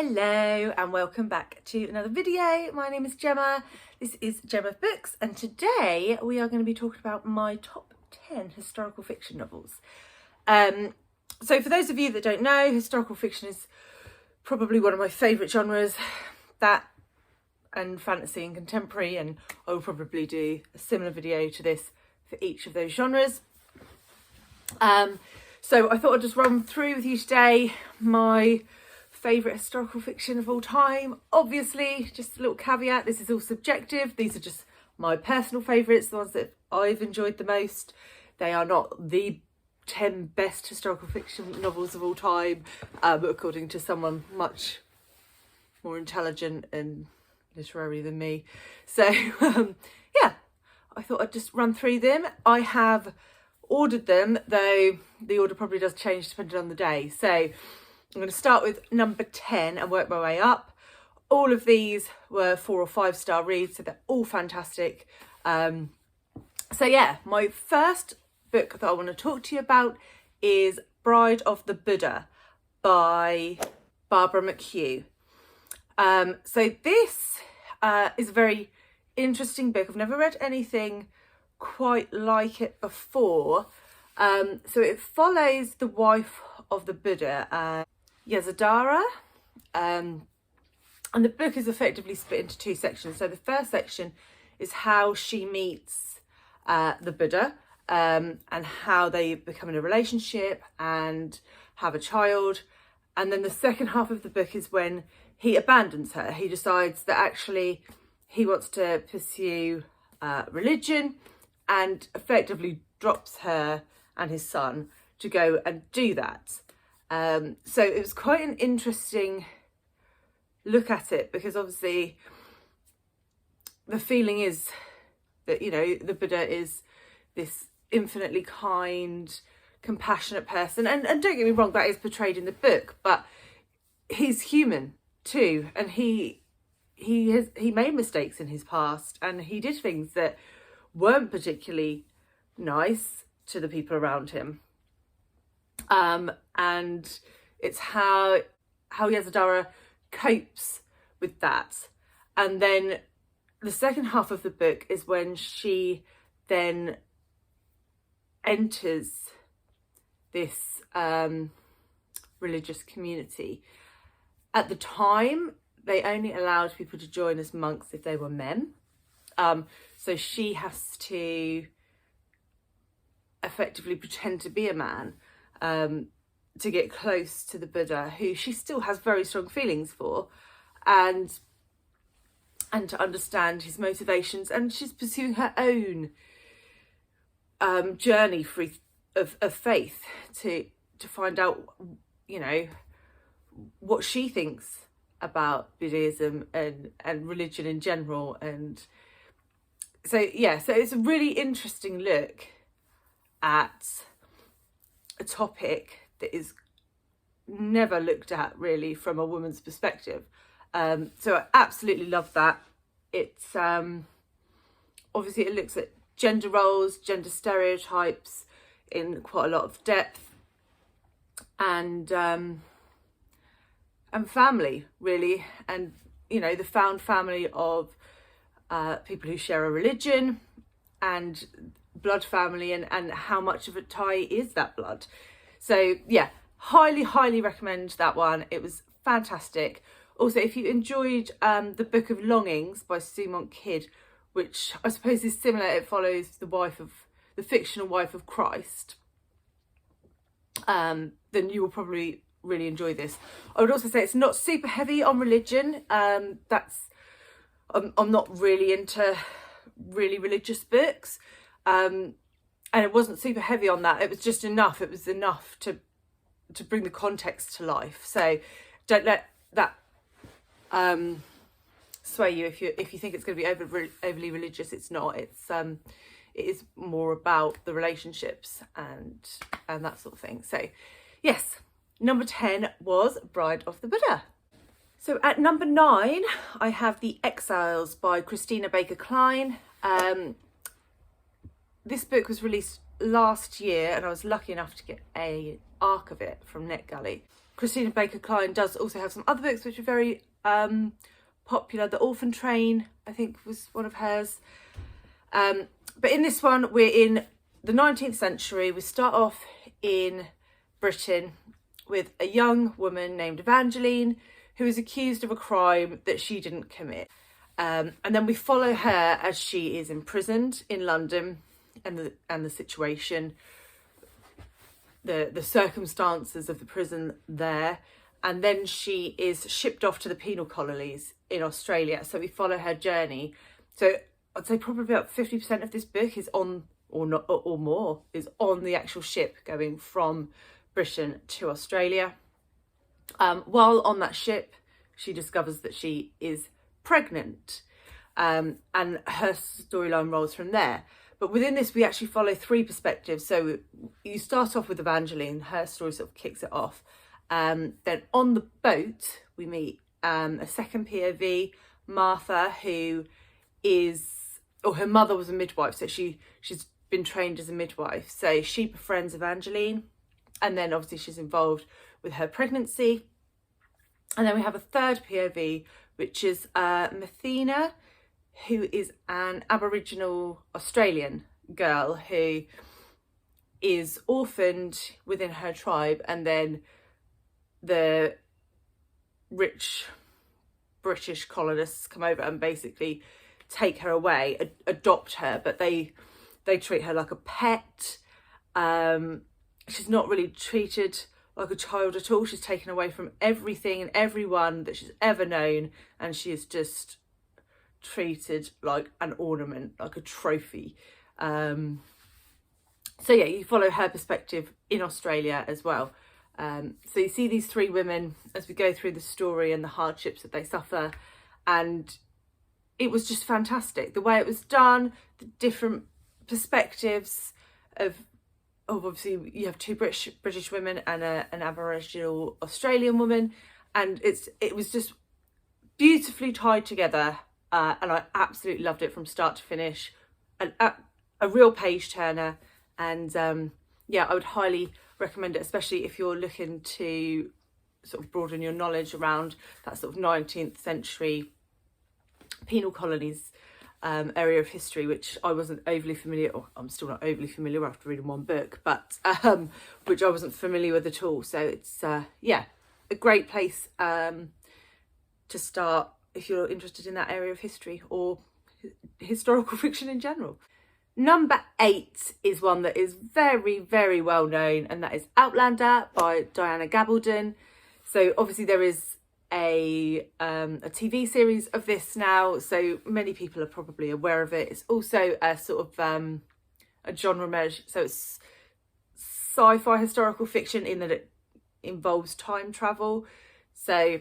Hello and welcome back to another video. My name is Gemma. This is Gemma Books and today we are going to be talking about my top 10 historical fiction novels. So for those of you that don't know, historical fiction is probably one of my favourite genres, that and fantasy and contemporary, and I will probably do a similar video to this for each of those genres. So I thought I'd just run through with you today my favourite historical fiction of all time. Obviously, just a little caveat, this is all subjective. These are just my personal favourites, the ones that I've enjoyed the most. They are not the 10 best historical fiction novels of all time, according to someone much more intelligent and literary than me. So yeah, I thought I'd just run through them. I have ordered them, though the order probably does change depending on the day. So I'm going to start with number 10 and work my way up. All of these were 4 or 5 star reads, so they're all fantastic. So yeah, my first book that I want to talk to you about is Bride of the Buddha by Barbara McHugh. So this is a very interesting book. I've never read anything quite like it before. So it follows the wife of the Buddha, Yasodhara, and the book is effectively split into 2 sections. So the first section is how she meets the Buddha, and how they become in a relationship and have a child. And then the second half of the book is when he abandons her. He decides that actually he wants to pursue religion and effectively drops her and his son to go and do that. So it was quite an interesting look at it, because obviously the feeling is that, you know, the Buddha is this infinitely kind, compassionate person, and don't get me wrong, that is portrayed in the book, but he's human too, and he made mistakes in his past, and he did things that weren't particularly nice to the people around him. And it's how Yasodhara copes with that. And then the second half of the book is when she then enters this religious community. At the time, they only allowed people to join as monks if they were men. So she has to effectively pretend to be a man to get close to the Buddha, who she still has very strong feelings for, and to understand his motivations. And she's pursuing her own journey of faith to find out, you know, what she thinks about Buddhism and religion in general. And so yeah, so it's a really interesting look at a topic that is never looked at really from a woman's perspective. So I absolutely love that. It's obviously it looks at gender roles, gender stereotypes in quite a lot of depth, and family really, and you know, the found family of people who share a religion, and blood family, and how much of a tie is that blood. So yeah, highly recommend that one. It was fantastic. Also, if you enjoyed the Book of Longings by Sumont Kidd, which I suppose is similar, it follows the fictional wife of Christ, then you will probably really enjoy this. I would also say it's not super heavy on religion. I'm not really into really religious books, and it wasn't super heavy on that. It was just enough. It was enough to bring the context to life. So don't let that sway you if you think it's going to be overly religious. It's not. It is more about the relationships and that sort of thing. So yes, number 10 was Bride of the Buddha. So at number 9, I have The Exiles by Cristina Kline. This book was released last year and I was lucky enough to get an arc of it from NetGalley. Cristina Kline does also have some other books which are very popular. The Orphan Train, I think, was one of hers. But in this one, we're in the 19th century. We start off in Britain with a young woman named Evangeline who is accused of a crime that she didn't commit. And then we follow her as she is imprisoned in London, and the situation, the circumstances of the prison there. And then she is shipped off to the penal colonies in Australia. So we follow her journey. So I'd say probably about 50% of this book is on, or not, or more, is on the actual ship going from Britain to Australia. While on that ship, she discovers that she is pregnant, and her storyline rolls from there. But within this, we actually follow three perspectives. So you start off with Evangeline, her story sort of kicks it off. Then on the boat, we meet a second POV, Martha, who is, or her mother was a midwife, so she's been trained as a midwife. So she befriends Evangeline, and then obviously she's involved with her pregnancy. And then we have a third POV, which is Mathena, who is an Aboriginal Australian girl who is orphaned within her tribe, and then the rich British colonists come over and basically take her away, adopt her, but they treat her like a pet. She's not really treated like a child at all. She's taken away from everything and everyone that she's ever known, and she is just treated like an ornament, like a trophy. So yeah, you follow her perspective in Australia as well. So you see these three women as we go through the story and the hardships that they suffer, and it was just fantastic. The way it was done, the different perspectives of obviously you have two British women and an Aboriginal Australian woman, and it was just beautifully tied together, and I absolutely loved it from start to finish. A real page turner, and yeah, I would highly recommend it, especially if you're looking to sort of broaden your knowledge around that sort of 19th century penal colonies area of history, which I wasn't overly familiar, or I'm still not overly familiar after reading one book, but which I wasn't familiar with at all. So it's yeah, a great place to start if you're interested in that area of history or historical fiction in general. Number 8 is one that is very, very well known, and that is Outlander by Diana Gabaldon. So obviously there is a TV series of this now, so many people are probably aware of it. It's also a sort of a genre merge, so it's sci-fi historical fiction in that it involves time travel. So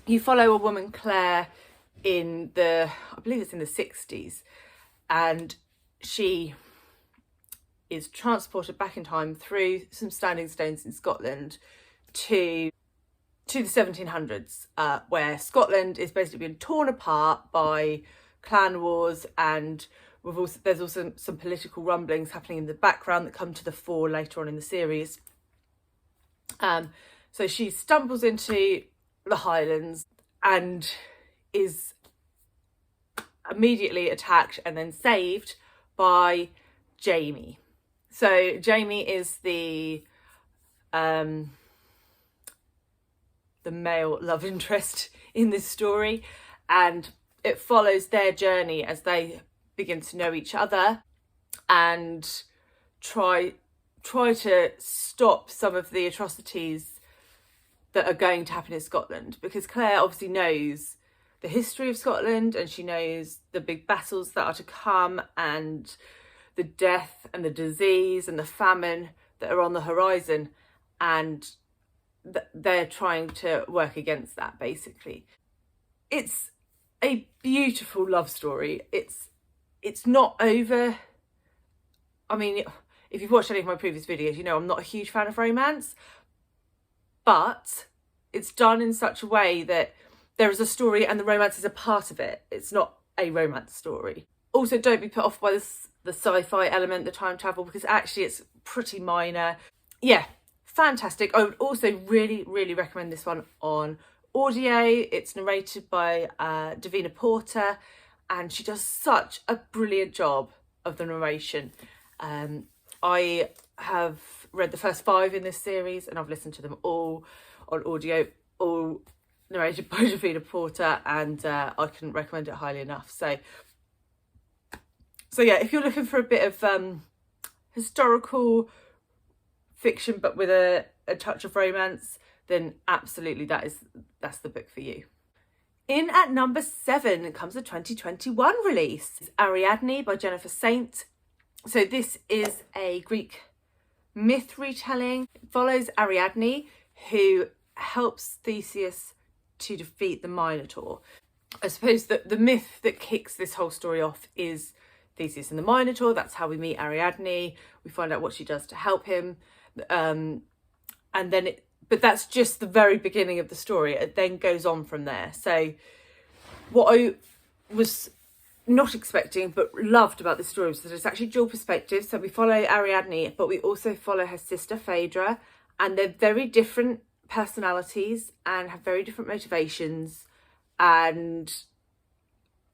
you follow a woman, Claire, in the, I believe it's in the 60s, and she is transported back in time through some standing stones in Scotland to the 1700s, where Scotland is basically being torn apart by clan wars, and there's also some political rumblings happening in the background that come to the fore later on in the series. So she stumbles into the Highlands and is immediately attacked and then saved by Jamie. So Jamie is the male love interest in this story, and it follows their journey as they begin to know each other and try to stop some of the atrocities that are going to happen in Scotland, because Claire obviously knows the history of Scotland, and she knows the big battles that are to come, and the death and the disease and the famine that are on the horizon, and they're trying to work against that, basically. It's a beautiful love story. It's not over. I mean, if you've watched any of my previous videos, you know I'm not a huge fan of romance, but it's done in such a way that there is a story and the romance is a part of it. It's not a romance story. Also, don't be put off by the sci-fi element, the time travel, because actually it's pretty minor. Yeah, fantastic. I would also really, really recommend this one on audio. It's narrated by Davina Porter, and she does such a brilliant job of the narration. I have read the first 5 in this series, and I've listened to them all on audio, all narrated by Davina Porter, and I couldn't recommend it highly enough. So yeah, if you're looking for a bit of historical fiction but with a touch of romance, then absolutely that's the book for you. In at number 7 comes a 2021 release. It's Ariadne by Jennifer Saint. So this is a Greek myth retelling. It follows Ariadne, who helps Theseus to defeat the Minotaur. I suppose that the myth that kicks this whole story off is Theseus and the Minotaur. That's how we meet Ariadne. We find out what she does to help him. But that's just the very beginning of the story. It then goes on from there. So what I was not expecting but loved about this story was that it's actually dual perspective. So we follow Ariadne, but we also follow her sister Phaedra, and they're very different personalities and have very different motivations. And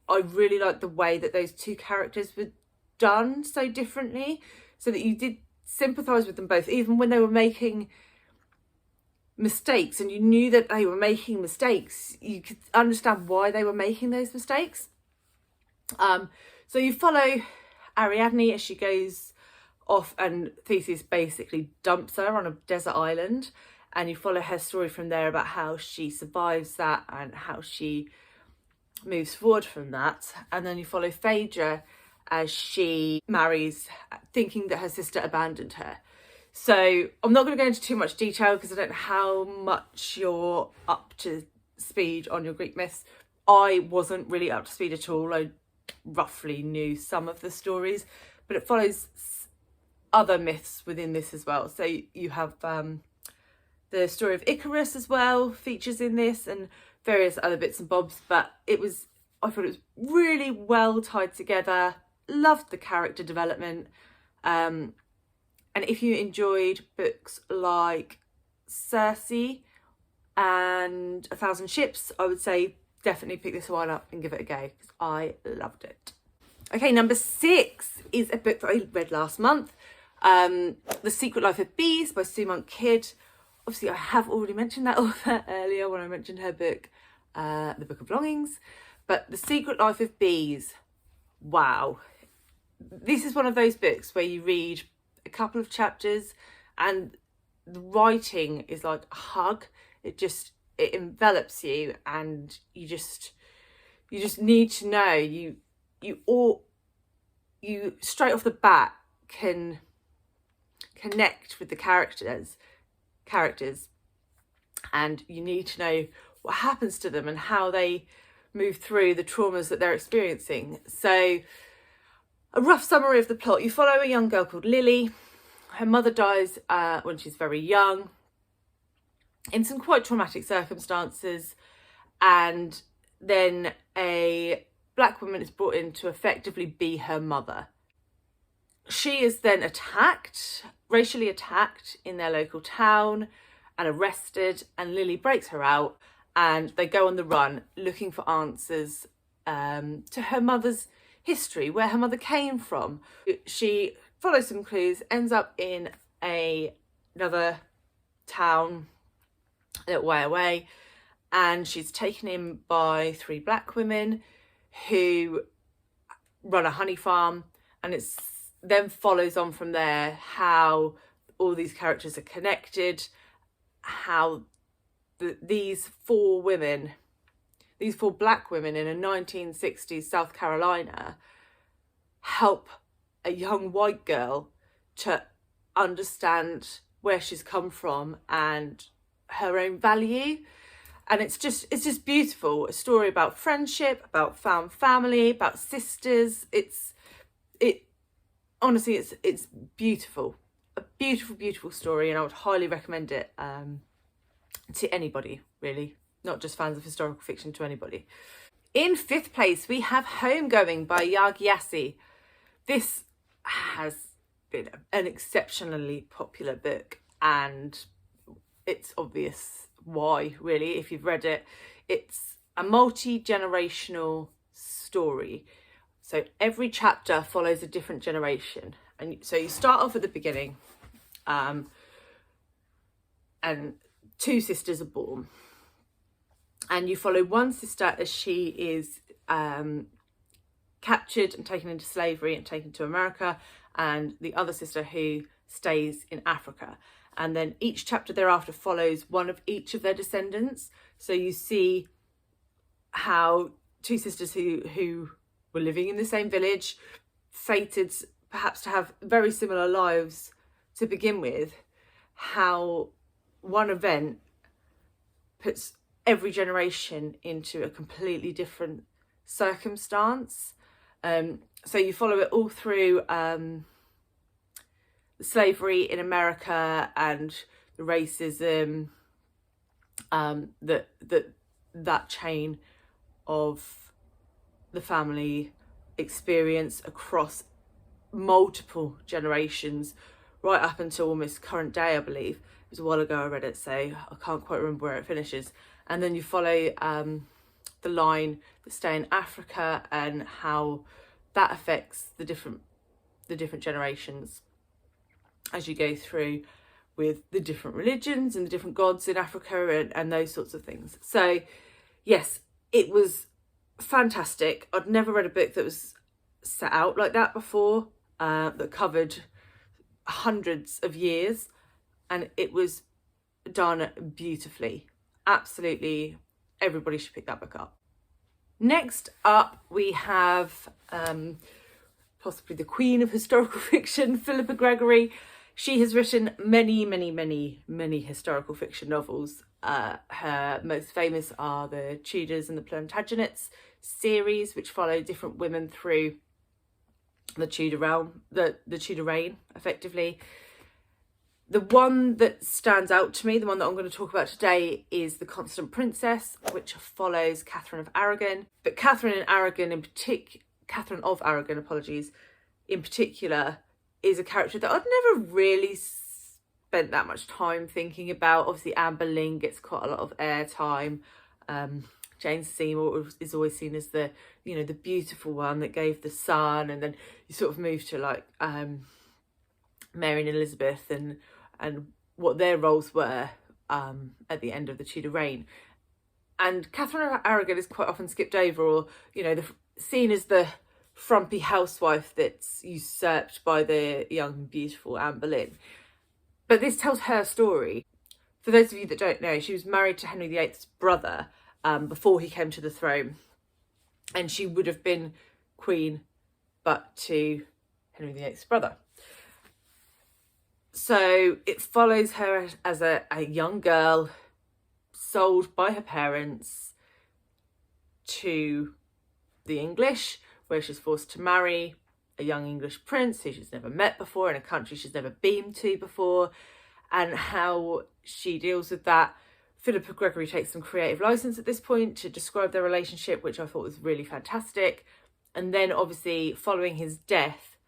I really like the way that those two characters were done so differently, so that you did sympathise with them both, even when they were making mistakes and you knew that they were making mistakes, you could understand why they were making those mistakes. So you follow Ariadne as she goes off, and Theseus basically dumps her on a desert island, and you follow her story from there about how she survives that and how she moves forward from that. And then you follow Phaedra as she marries, thinking that her sister abandoned her. So I'm not going to go into too much detail because I don't know how much you're up to speed on your Greek myths. I wasn't really up to speed at all. I roughly knew some of the stories, but it follows other myths within this as well. So you have the story of Icarus as well features in this, and various other bits and bobs. But I thought it was really well tied together. Loved the character development. And if you enjoyed books like Circe and A Thousand Ships, I would say definitely pick this one up and give it a go, because I loved it. Okay, number 6 is a book that I read last month. The Secret Life of Bees by Sue Monk Kidd. Obviously, I have already mentioned that author earlier when I mentioned her book, The Book of Longings. But The Secret Life of Bees, wow. This is one of those books where you read a couple of chapters and the writing is like a hug. It envelops you, and you just need to know. You straight off the bat can connect with the characters, and you need to know what happens to them and how they move through the traumas that they're experiencing. So a rough summary of the plot: you follow a young girl called Lily. Her mother dies when she's very young in some quite traumatic circumstances, and then a black woman is brought in to effectively be her mother. She is then racially attacked in their local town and arrested, and Lily breaks her out, and they go on the run looking for answers to her mother's history, where her mother came from. She follows some clues, ends up in another town a little way away, and she's taken in by 3 black women who run a honey farm, and it then follows on from there how all these characters are connected, how these 4 black women in a 1960s South Carolina help a young white girl to understand where she's come from and her own value. And it's just beautiful. A story about friendship, about found family, about sisters. Honestly, it's beautiful. A beautiful story, and I would highly recommend it to anybody, really. Not just fans of historical fiction, to anybody. In 5th place, we have Homegoing by Yaa Gyasi. This has been an exceptionally popular book. and it's obvious why, really, if you've read it. It's a multi-generational story. So every chapter follows a different generation. And so you start off at the beginning, and two sisters are born. And you follow one sister as she is captured and taken into slavery and taken to America, and the other sister who stays in Africa. And then each chapter thereafter follows one of each of their descendants. So you see how two sisters who were living in the same village, fated perhaps to have very similar lives to begin with, how one event puts every generation into a completely different circumstance. So you follow it all through slavery in America and the racism, that chain of the family experience across multiple generations, right up until almost current day, I believe. It was a while ago I read it, so I can't quite remember where it finishes. And then you follow the line that stay in Africa and how that affects the different generations as you go through with the different religions and the different gods in Africa and those sorts of things. So yes, it was fantastic. I'd never read a book that was set out like that before, that covered hundreds of years, and it was done beautifully. Absolutely, everybody should pick that book up. Next up, we have possibly the queen of historical fiction, Phillipa Gregory. She has written many historical fiction novels. Her most famous are the Tudors and the Plantagenets series, which follow different women through the Tudor realm, the Tudor reign, effectively. The one that stands out to me, the one that I'm going to talk about today, is The Constant Princess, which follows Catherine of Aragon. But Catherine of Aragon, in particular, is a character that I'd never really spent that much time thinking about. Obviously, Anne Boleyn gets quite a lot of airtime. Jane Seymour is always seen as the beautiful one that gave the son, and then you sort of move to like Mary and Elizabeth and what their roles were at the end of the Tudor reign. And Catherine of Aragon is quite often skipped over, or seen as the frumpy housewife that's usurped by the young beautiful Anne Boleyn. But this tells her story. For those of you that don't know, she was married to Henry VIII's brother before he came to the throne, and she would have been queen but to Henry VIII's brother. So it follows her as a young girl sold by her parents to the English, where she's forced to marry a young English prince who she's never met before in a country she's never been to before, and how she deals with that. Phillipa Gregory takes some creative license at this point to describe their relationship, which I thought was really fantastic. And then obviously following his death,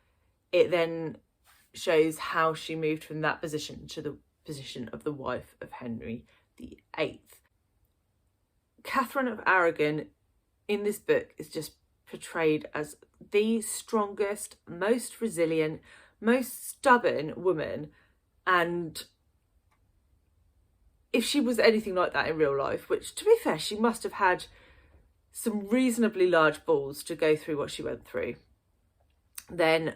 it then shows how she moved from that position to the position of the wife of Henry VIII. Catherine of Aragon in this book is just portrayed as the strongest, most resilient, most stubborn woman. And if she was anything like that in real life, which to be fair, she must have had some reasonably large balls to go through what she went through, then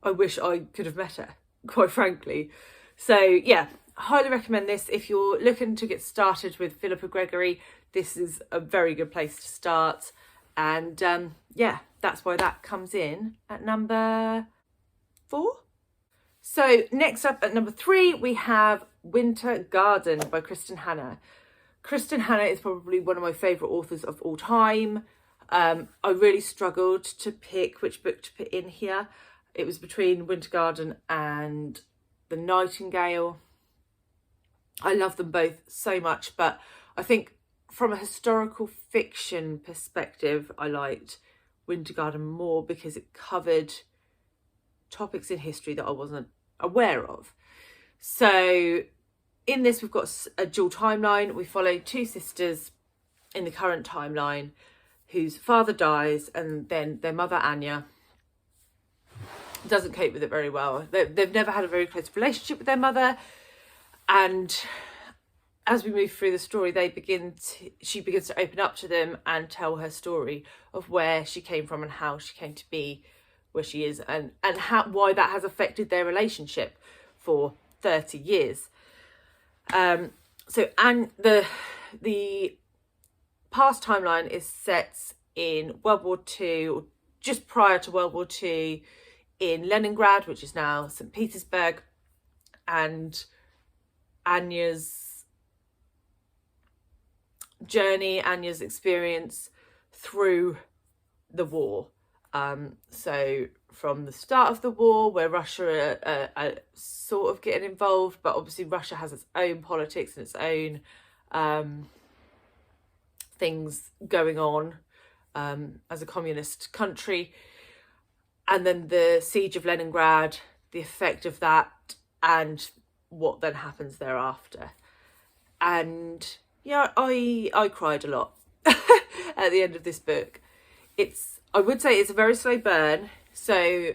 I wish I could have met her, quite frankly. So yeah, highly recommend this. If you're looking to get started with Phillipa Gregory, this is a very good place to start. And yeah, that's why that comes in at number 4. So next up at number 3, we have Winter Garden by Kristin Hannah. Kristin Hannah is probably one of my favourite authors of all time. I really struggled to pick which book to put in here. It was between Winter Garden and The Nightingale. I love them both so much, but I think from a historical fiction perspective, I liked Winter Garden more because it covered topics in history that I wasn't aware of. So in this, we've got a dual timeline. We follow two sisters in the current timeline whose father dies, and then their mother, Anya, doesn't cope with it very well. They've never had a very close relationship with their mother, and as we move through the story, she begins to open up to them and tell her story of where she came from and how she came to be where she is, and why that has affected their relationship for 30 years. And the past timeline is set in World War II, or just prior to World War II, in Leningrad, which is now St. Petersburg, and Anya's journey, Anya's experience through the war. So from the start of the war, where Russia are sort of getting involved, but obviously Russia has its own politics and its own things going on as a communist country. And then the siege of Leningrad, the effect of that, and what then happens thereafter. And yeah, I cried a lot at the end of this book. I would say it's a very slow burn. So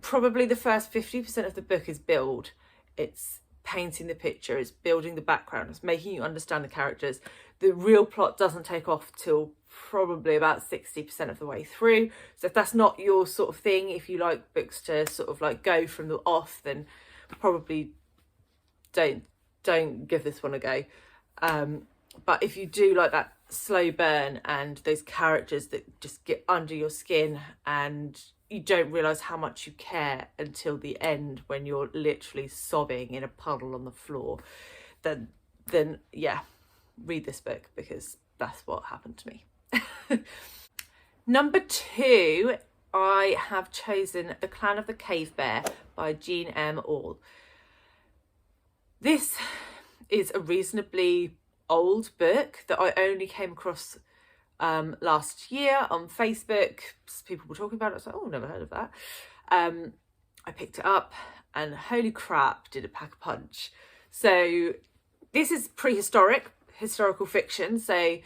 probably the first 50% of the book is build. It's painting the picture, it's building the background, it's making you understand the characters. The real plot doesn't take off till probably about 60% of the way through. So if that's not your sort of thing, if you like books to sort of like go from the off, then probably don't give this one a go. But if you do like that slow burn and those characters that just get under your skin and you don't realise how much you care until the end, when you're literally sobbing in a puddle on the floor, then yeah, read this book, because that's what happened to me. Number 2, I have chosen The Clan of the Cave Bear by Jean M. Auel. This is a reasonably old book that I only came across last year on Facebook. People were talking about it. I was like, oh, never heard of that. I picked it up and holy crap, did it pack a punch. So this is historical fiction, so you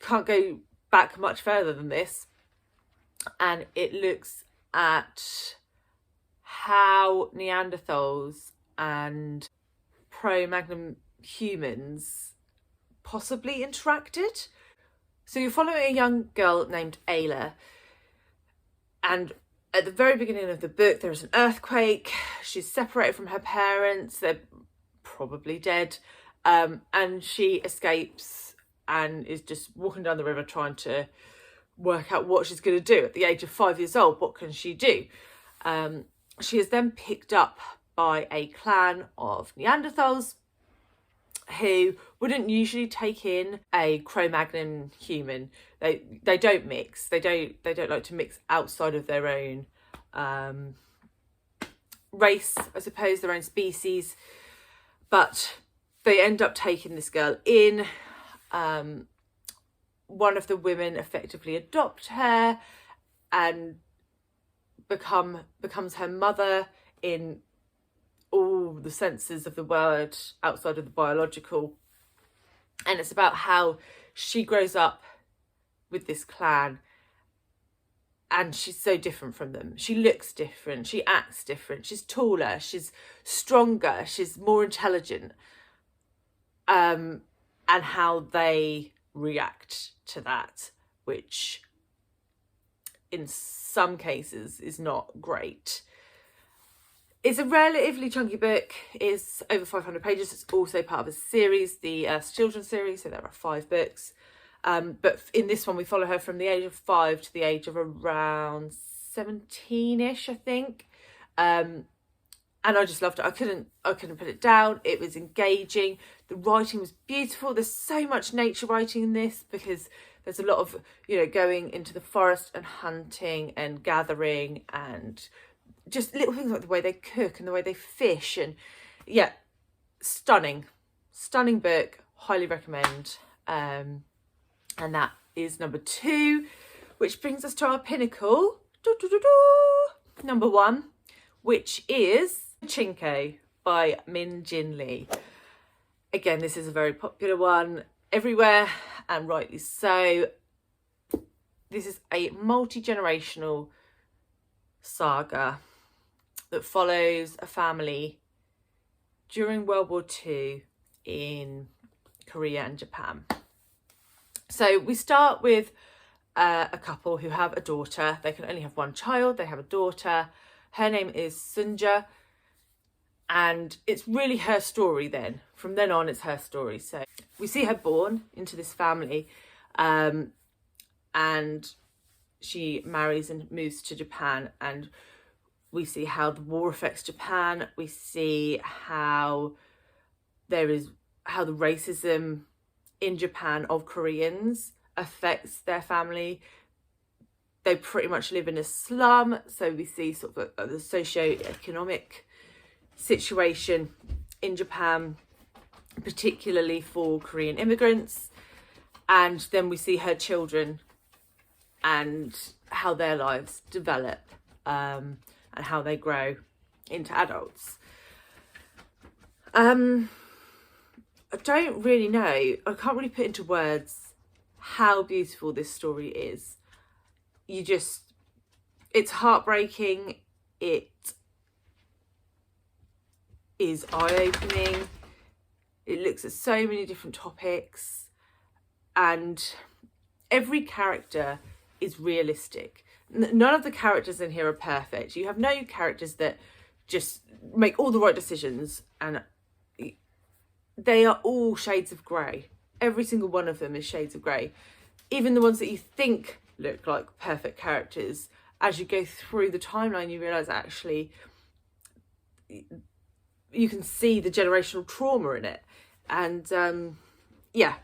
can't go back much further than this. And it looks at how Neanderthals and Cro-Magnon humans possibly interacted. So you're following a young girl named Auel, and at the very beginning of the book there's an earthquake. She's separated from her parents, they're probably dead, and she escapes and is just walking down the river trying to work out what she's going to do. At the age of 5 years old, what can she do? She is then picked up by a clan of Neanderthals who wouldn't usually take in a Cro-Magnon human. They don't mix. They don't like to mix outside of their own race, I suppose, their own species. But they end up taking this girl in. One of the women effectively adopt her and becomes her mother in all the senses of the word outside of the biological. And it's about how she grows up with this clan and she's so different from them. She looks different, she acts different, she's taller, she's stronger, she's more intelligent, and how they react to that, which in some cases is not great. It's a relatively chunky book. It's over 500 pages. It's also part of a series, the children's series, so there are 5 books. But in this one, we follow her from the age of 5 to the age of around 17-ish, I think. And I just loved it. I couldn't put it down. It was engaging. The writing was beautiful. There's so much nature writing in this, because there's a lot of, going into the forest and hunting and gathering and just little things like the way they cook and the way they fish. And yeah, stunning book. Highly recommend. And that is number 2, which brings us to our pinnacle. Number 1, which is Chinko by Min Jin Lee. Again, this is a very popular one everywhere, and rightly so. This is a multi-generational saga that follows a family during World War II in Korea and Japan. So we start with a couple who have a daughter. They can only have one child. They have a daughter. Her name is Sunja, and it's really her story then. From then on, it's her story. So we see her born into this family, and she marries and moves to Japan, and we see how the war affects Japan. We see how the racism in Japan of Koreans affects their family. They pretty much live in a slum, so we see sort of the socio-economic situation in Japan, particularly for Korean immigrants. And then we see her children and how their lives develop, and how they grow into adults. I don't really know, I can't really put into words how beautiful this story is. It's heartbreaking, it is eye-opening, it looks at so many different topics, and every character is realistic. None of the characters in here are perfect. You have no characters that just make all the right decisions, and they are all shades of grey. Every single one of them is shades of grey. Even the ones that you think look like perfect characters, as you go through the timeline, you realise actually you can see the generational trauma in it. And yeah,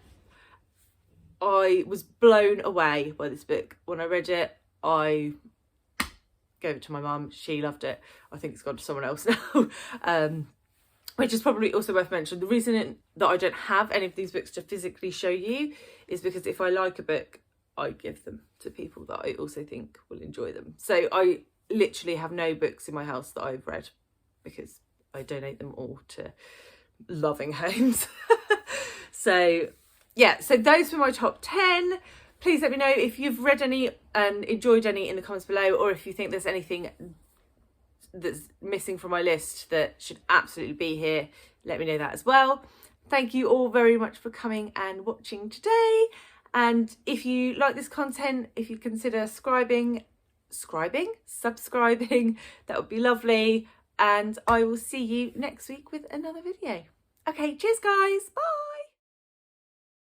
I was blown away by this book. When I read it, I gave it to my mum. She loved it. I think it's gone to someone else now. Which is probably also worth mentioning. The reason that I don't have any of these books to physically show you is because if I like a book, I give them to people that I also think will enjoy them. So I literally have no books in my house that I've read because I donate them all to loving homes. So yeah, so those were my top 10. Please let me know if you've read any and enjoyed any in the comments below, or if you think there's anything that's missing from my list that should absolutely be here. Let me know that as well. Thank you all very much for coming and watching today. And if you like this content, if you consider subscribing, that would be lovely. And I will see you next week with another video. Okay, cheers guys, bye.